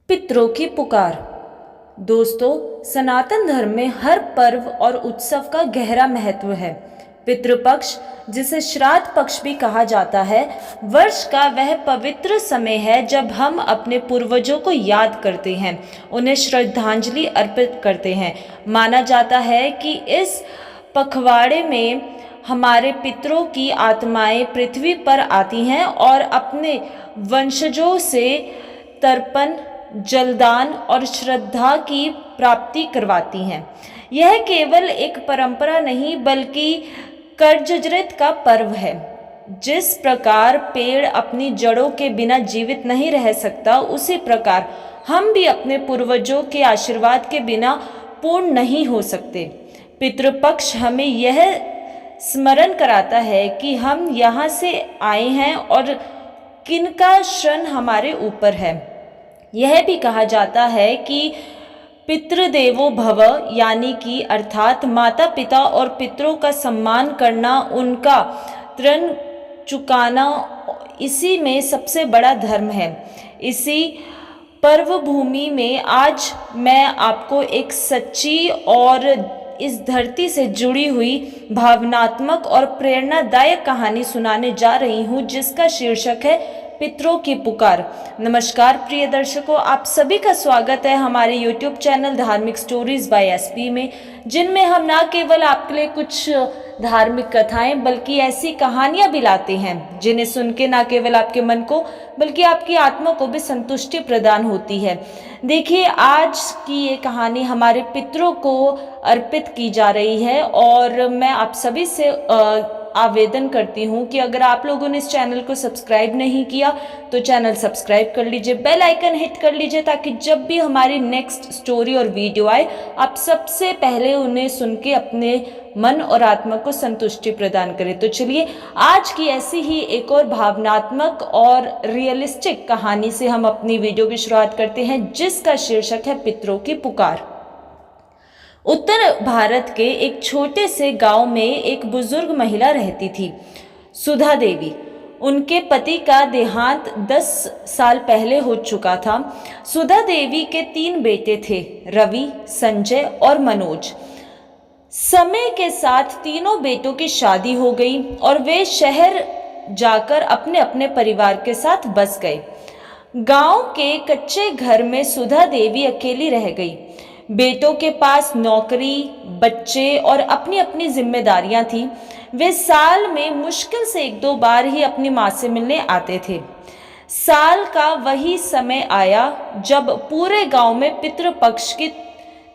पितरों की पुकार। दोस्तों, सनातन धर्म में हर पर्व और उत्सव का गहरा महत्व है। पितृपक्ष, जिसे श्राद्ध पक्ष भी कहा जाता है, वर्ष का वह पवित्र समय है जब हम अपने पूर्वजों को याद करते हैं, उन्हें श्रद्धांजलि अर्पित करते हैं। माना जाता है कि इस पखवाड़े में हमारे पितरों की आत्माएं पृथ्वी पर आती हैं और अपने वंशजों से तर्पण, जलदान और श्रद्धा की प्राप्ति करवाती हैं। यह केवल एक परंपरा नहीं बल्कि कर्जजृत का पर्व है। जिस प्रकार पेड़ अपनी जड़ों के बिना जीवित नहीं रह सकता, उसी प्रकार हम भी अपने पूर्वजों के आशीर्वाद के बिना पूर्ण नहीं हो सकते। पितृपक्ष हमें यह स्मरण कराता है कि हम यहाँ से आए हैं और किनका ऋण हमारे ऊपर है। यह भी कहा जाता है कि पितृदेवो भव, यानी कि अर्थात माता पिता और पितरों का सम्मान करना, उनका ऋण चुकाना, इसी में सबसे बड़ा धर्म है। इसी पर्व भूमि में आज मैं आपको एक सच्ची और इस धरती से जुड़ी हुई भावनात्मक और प्रेरणादायक कहानी सुनाने जा रही हूँ, जिसका शीर्षक है पितरों की पुकार। नमस्कार प्रिय दर्शकों, आप सभी का स्वागत है हमारे YouTube चैनल धार्मिक स्टोरीज बाय एसपी में, जिनमें हम न केवल आपके लिए कुछ धार्मिक कथाएं बल्कि ऐसी कहानियां भी लाते हैं जिन्हें सुन के न केवल आपके मन को बल्कि आपकी आत्मा को भी संतुष्टि प्रदान होती है। देखिए, आज की ये कहानी हमारे पितरों को अर्पित की जा रही है और मैं आप सभी से आवेदन करती हूँ कि अगर आप लोगों ने इस चैनल को सब्सक्राइब नहीं किया तो चैनल सब्सक्राइब कर लीजिए, बेल आइकन हिट कर लीजिए, ताकि जब भी हमारी नेक्स्ट स्टोरी और वीडियो आए आप सबसे पहले उन्हें सुन के अपने मन और आत्मा को संतुष्टि प्रदान करें। तो चलिए, आज की ऐसी ही एक और भावनात्मक और रियलिस्टिक कहानी से हम अपनी वीडियो की शुरुआत करते हैं, जिसका शीर्षक है पितरों की पुकार। उत्तर भारत के एक छोटे से गांव में एक बुजुर्ग महिला रहती थी, सुधा देवी। उनके पति का देहांत 10 साल पहले हो चुका था। सुधा देवी के 3 बेटे थे, रवि, संजय और मनोज। समय के साथ तीनों बेटों की शादी हो गई और वे शहर जाकर अपने अपने परिवार के साथ बस गए। गांव के कच्चे घर में सुधा देवी अकेली रह गई। बेटों के पास नौकरी, बच्चे और अपनी अपनी जिम्मेदारियां थीं। वे साल में मुश्किल से 1-2 बार ही अपनी माँ से मिलने आते थे। साल का वही समय आया जब पूरे गांव में पितृपक्ष की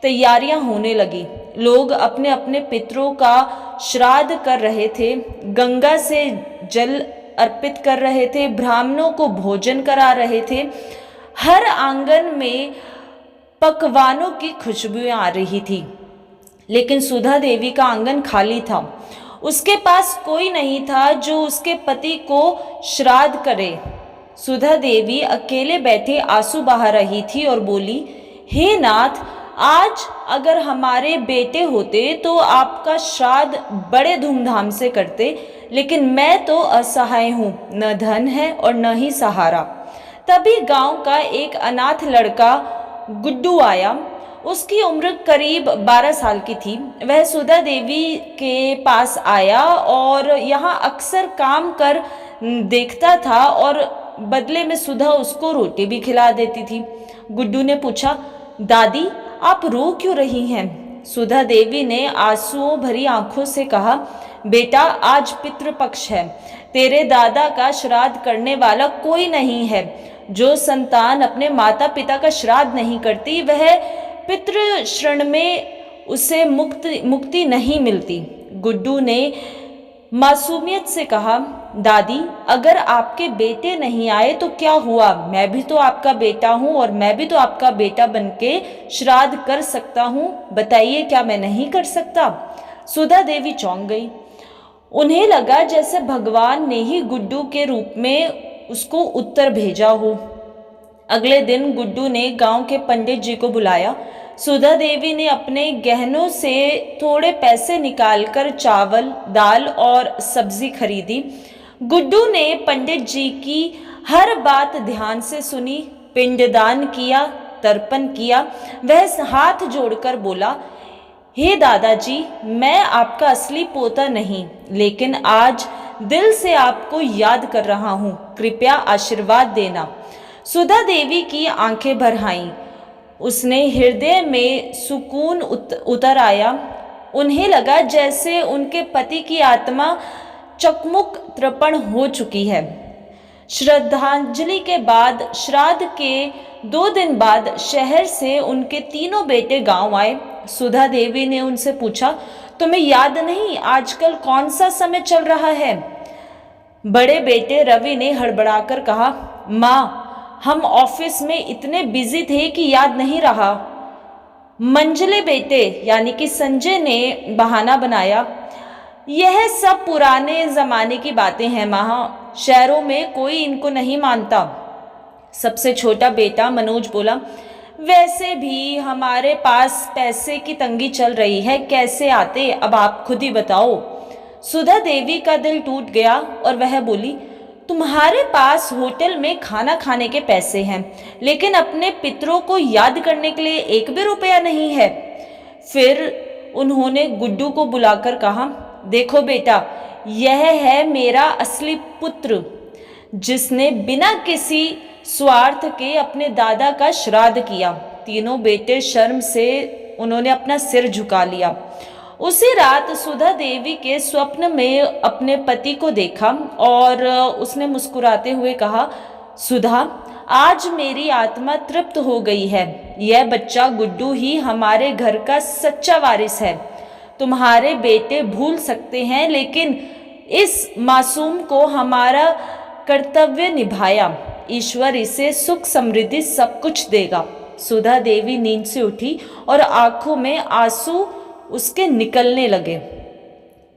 तैयारियां होने लगी। लोग अपने अपने पितरों का श्राद्ध कर रहे थे, गंगा से जल अर्पित कर रहे थे, ब्राह्मणों को भोजन करा रहे थे। हर आंगन में पकवानों की खुशबुएं आ रही थी, लेकिन सुधा देवी का आंगन खाली था। उसके पास कोई नहीं था जो उसके पति को श्राद्ध करे। सुधा देवी अकेले बैठे आंसू बहा रही थी और बोली, हे नाथ, आज अगर हमारे बेटे होते तो आपका श्राद्ध बड़े धूमधाम से करते, लेकिन मैं तो असहाय हूँ, न धन है और न ही सहारा। तभी गांव का एक अनाथ लड़का गुड्डू आया। उसकी उम्र करीब 12 साल की थी। वह सुधा देवी के पास आया और यहाँ अक्सर काम कर देखता था और बदले में सुधा उसको रोटी भी खिला देती थी। गुड्डू ने पूछा, दादी, आप रो क्यों रही हैं? सुधा देवी ने आंसुओं भरी आंखों से कहा, बेटा, आज पितृपक्ष है। तेरे दादा का श्राद्ध करने वाला कोई नहीं है। जो संतान अपने माता पिता का श्राद्ध नहीं करती, वह पितृ ऋण में उसे मुक्ति नहीं मिलती। गुड्डू ने मासूमियत से कहा, दादी, अगर आपके बेटे नहीं आए तो क्या हुआ? मैं भी तो आपका बेटा हूँ और मैं भी तो आपका बेटा बनके श्राद्ध कर सकता हूँ। बताइए, क्या मैं नहीं कर सकता? सुधा देवी चौंक गई। उन्हें लगा जैसे भगवान ने ही गुड्डू के रूप में उसको उत्तर भेजा हो। अगले दिन गुड्डू ने गांव के पंडित जी को बुलाया। सुधा देवी ने अपने गहनों से थोड़े पैसे निकालकर चावल, दाल और सब्जी खरीदी। गुड्डू ने पंडित जी की हर बात ध्यान से सुनी। पिंडदान किया, तर्पण किया। वह हाथ जोड़कर बोला, हे दादाजी, मैं आपका असली पोता नहीं, लेकिन आज दिल से आपको याद कर रहा हूँ, कृपया आशीर्वाद देना। सुधा देवी की आंखें भर आईं। उसने हृदय में सुकून उतर आया। उन्हें लगा जैसे उनके पति की आत्मा चकमुक तर्पण हो चुकी है। श्रद्धांजलि के बाद श्राद्ध के 2 दिन बाद शहर से उनके तीनों बेटे गांव आए। सुधा देवी ने उनसे पूछा, तुम्हें याद नहीं आजकल कौन सा समय चल रहा है? बड़े बेटे रवि ने हड़बड़ाकर कहा, माँ, हम ऑफिस में इतने बिजी थे कि याद नहीं रहा। मंझले बेटे यानी कि संजय ने बहाना बनाया, यह सब पुराने जमाने की बातें हैं माँ, शहरों में कोई इनको नहीं मानता। सबसे छोटा बेटा मनोज बोला, वैसे भी हमारे पास पैसे की तंगी चल रही है, कैसे आते, अब आप खुद ही बताओ। सुधा देवी का दिल टूट गया और वह बोली, तुम्हारे पास होटल में खाना खाने के पैसे हैं, लेकिन अपने पितरों को याद करने के लिए 1 भी रुपया नहीं है। फिर उन्होंने गुड्डू को बुलाकर कहा, देखो बेटा, यह है मेरा असली पुत्र, जिसने बिना किसी स्वार्थ के अपने दादा का श्राद्ध किया। तीनों बेटे शर्म से उन्होंने अपना सिर झुका लिया। उसी रात सुधा देवी के स्वप्न में अपने पति को देखा और उसने मुस्कुराते हुए कहा, सुधा, आज मेरी आत्मा तृप्त हो गई है। यह बच्चा गुड्डू ही हमारे घर का सच्चा वारिस है। तुम्हारे बेटे भूल सकते हैं, लेकिन इस मासूम को हमारा कर्तव्य निभाया। ईश्वर इसे सुख समृद्धि सब कुछ देगा। सुधा देवी नींद से उठी और आंखों में आंसू उसके निकलने लगे।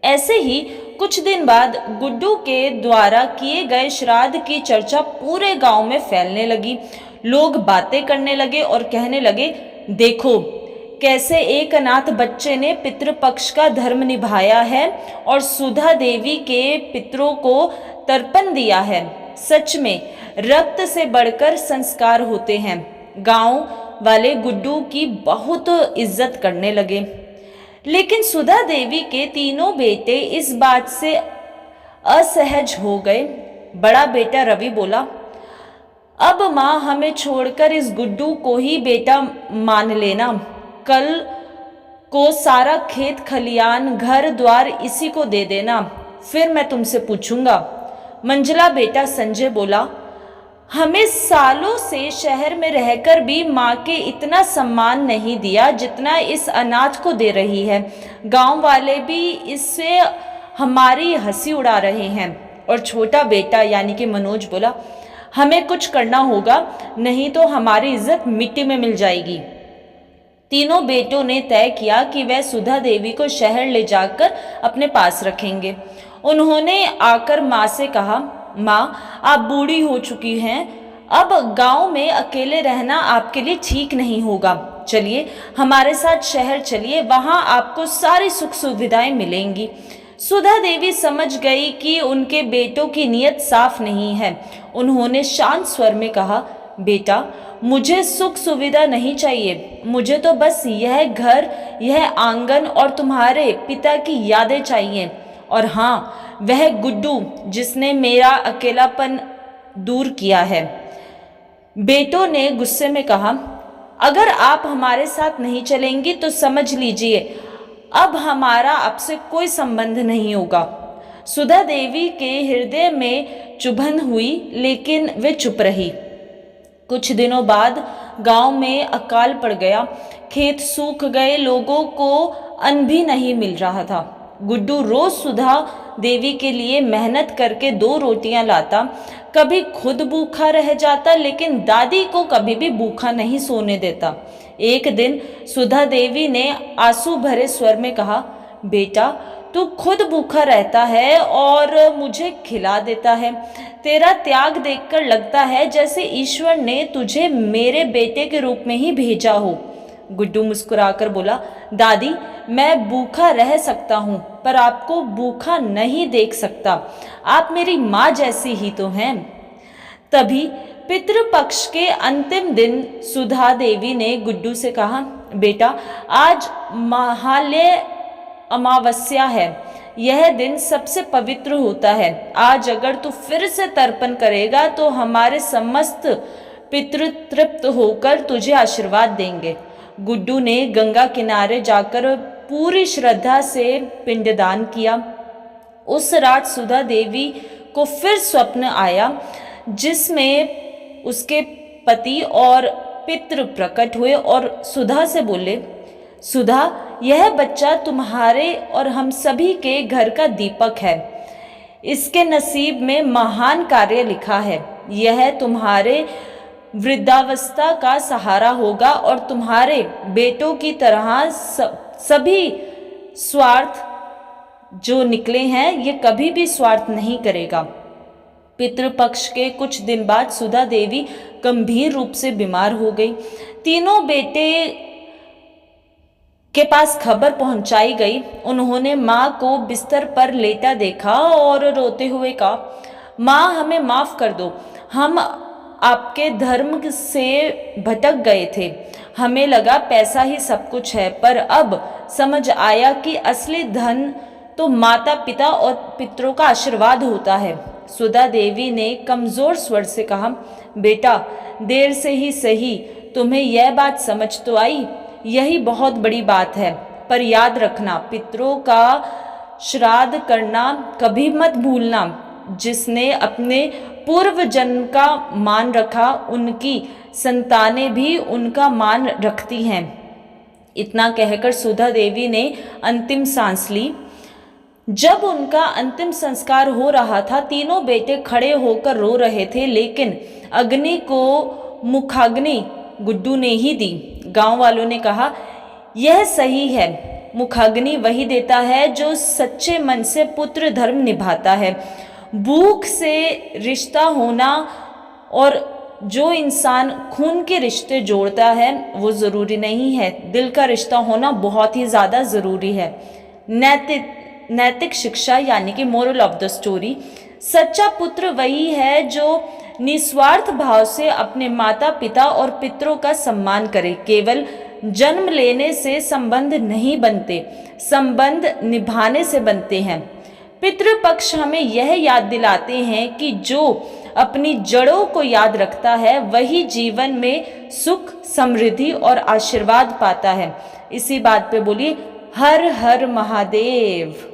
ऐसे ही कुछ दिन बाद गुड्डू के द्वारा किए गए श्राद्ध की चर्चा पूरे गांव में फैलने लगी। लोग बातें करने लगे और कहने लगे, देखो कैसे एक अनाथ बच्चे ने पितृपक्ष का धर्म निभाया है और सुधा देवी के पितरों को तर्पण दिया है। सच में रक्त से बढ़कर संस्कार होते हैं। गांव वाले गुड्डू की बहुत इज्जत करने लगे। लेकिन सुधा देवी के तीनों बेटे इस बात से असहज हो गए। बड़ा बेटा रवि बोला, अब माँ हमें छोड़कर इस गुड्डू को ही बेटा मान लेना। कल को सारा खेत खलियान घर द्वार इसी को दे देना, फिर मैं तुमसे पूछूंगा। मंझला बेटा संजय बोला, हमें सालों से शहर में रहकर भी माँ के इतना सम्मान नहीं दिया जितना इस अनाथ को दे रही है। गांव वाले भी इससे हमारी हंसी उड़ा रहे हैं। और छोटा बेटा यानी कि मनोज बोला, हमें कुछ करना होगा, नहीं तो हमारी इज्जत मिट्टी में मिल जाएगी। तीनों बेटों ने तय किया कि वह सुधा देवी को शहर ले जाकर अपने पास रखेंगे। उन्होंने आकर माँ से कहा, माँ, आप बूढ़ी हो चुकी हैं, अब गांव में अकेले रहना आपके लिए ठीक नहीं होगा। चलिए हमारे साथ शहर चलिए, वहां आपको सारी सुख सुविधाएं मिलेंगी। सुधा देवी समझ गई कि उनके बेटों की नीयत साफ नहीं है। उन्होंने शांत स्वर में कहा, बेटा, मुझे सुख सुविधा नहीं चाहिए, मुझे तो बस यह घर, यह आंगन और तुम्हारे पिता की यादें चाहिए। और हाँ, वह गुड्डू जिसने मेरा अकेलापन दूर किया है। बेटों ने गुस्से में कहा, अगर आप हमारे साथ नहीं चलेंगी तो समझ लीजिए अब हमारा आपसे कोई संबंध नहीं होगा। सुधा देवी के हृदय में चुभन हुई, लेकिन वे चुप रही। कुछ दिनों बाद गांव में अकाल पड़ गया। खेत सूख गए, लोगों को अन्न भी नहीं मिल रहा था। गुड्डू रोज सुधा देवी के लिए मेहनत करके 2 रोटियां लाता। कभी खुद भूखा रह जाता, लेकिन दादी को कभी भी भूखा नहीं सोने देता। एक दिन सुधा देवी ने आंसू भरे स्वर में कहा, बेटा, तू खुद भूखा रहता है और मुझे खिला देता है। तेरा त्याग देखकर लगता है जैसे ईश्वर ने तुझे मेरे बेटे के रूप में ही भेजा हो। गुड्डू मुस्कुराकर बोला, दादी, मैं भूखा रह सकता हूँ, पर आपको भूखा नहीं देख सकता। आप मेरी माँ जैसी ही तो हैं। तभी पितृपक्ष के अंतिम दिन सुधा देवी ने गुड्डू से कहा, बेटा आज महालय अमावस्या है, यह दिन सबसे पवित्र होता है। आज अगर तू फिर से तर्पण करेगा तो हमारे समस्त पितृ तृप्त होकर तुझे आशीर्वाद देंगे। गुड्डू ने गंगा किनारे जाकर पूरी श्रद्धा से पिंडदान किया। उस रात सुधा देवी को फिर स्वप्न आया जिसमें उसके पति और पितृ प्रकट हुए और सुधा से बोले, सुधा, यह बच्चा तुम्हारे और हम सभी के घर का दीपक है। इसके नसीब में महान कार्य लिखा है। यह तुम्हारे वृद्धावस्था का सहारा होगा और तुम्हारे बेटों की तरह सभी स्वार्थ जो निकले हैं ये कभी भी स्वार्थ नहीं करेगा। पितृपक्ष के कुछ दिन बाद सुधा देवी गंभीर रूप से बीमार हो गई। तीनों बेटे के पास खबर पहुंचाई गई। उन्होंने माँ को बिस्तर पर लेटा देखा और रोते हुए कहा, माँ हमें माफ कर दो, हम आपके धर्म से भटक गए थे। हमें लगा पैसा ही सब कुछ है, पर अब समझ आया कि असली धन तो माता पिता और पितरों का आशीर्वाद होता है। सुधा देवी ने कमजोर स्वर से कहा, बेटा देर से ही सही तुम्हें यह बात समझ तो आई, यही बहुत बड़ी बात है। पर याद रखना, पितरों का श्राद्ध करना कभी मत भूलना। जिसने अपने पूर्व जन्म का मान रखा उनकी संतानें भी उनका मान रखती हैं। इतना कहकर सुधा देवी ने अंतिम सांस ली। जब उनका अंतिम संस्कार हो रहा था, तीनों बेटे खड़े होकर रो रहे थे, लेकिन अग्नि को मुखाग्नि गुड्डू ने ही दी। गांव वालों ने कहा, यह सही है, मुखाग्नि वही देता है जो सच्चे मन से पुत्र धर्म निभाता है। भूख से रिश्ता होना और जो इंसान खून के रिश्ते जोड़ता है वो ज़रूरी नहीं है, दिल का रिश्ता होना बहुत ही ज़्यादा ज़रूरी है। नैतिक शिक्षा यानी कि मोरल ऑफ द स्टोरी, सच्चा पुत्र वही है जो निस्वार्थ भाव से अपने माता पिता और पितरों का सम्मान करे। केवल जन्म लेने से संबंध नहीं बनते, संबंध निभाने से बनते हैं। पितृपक्ष हमें यह याद दिलाते हैं कि जो अपनी जड़ों को याद रखता है वही जीवन में सुख, समृद्धि और आशीर्वाद पाता है। इसी बात पे बोलिए हर हर महादेव।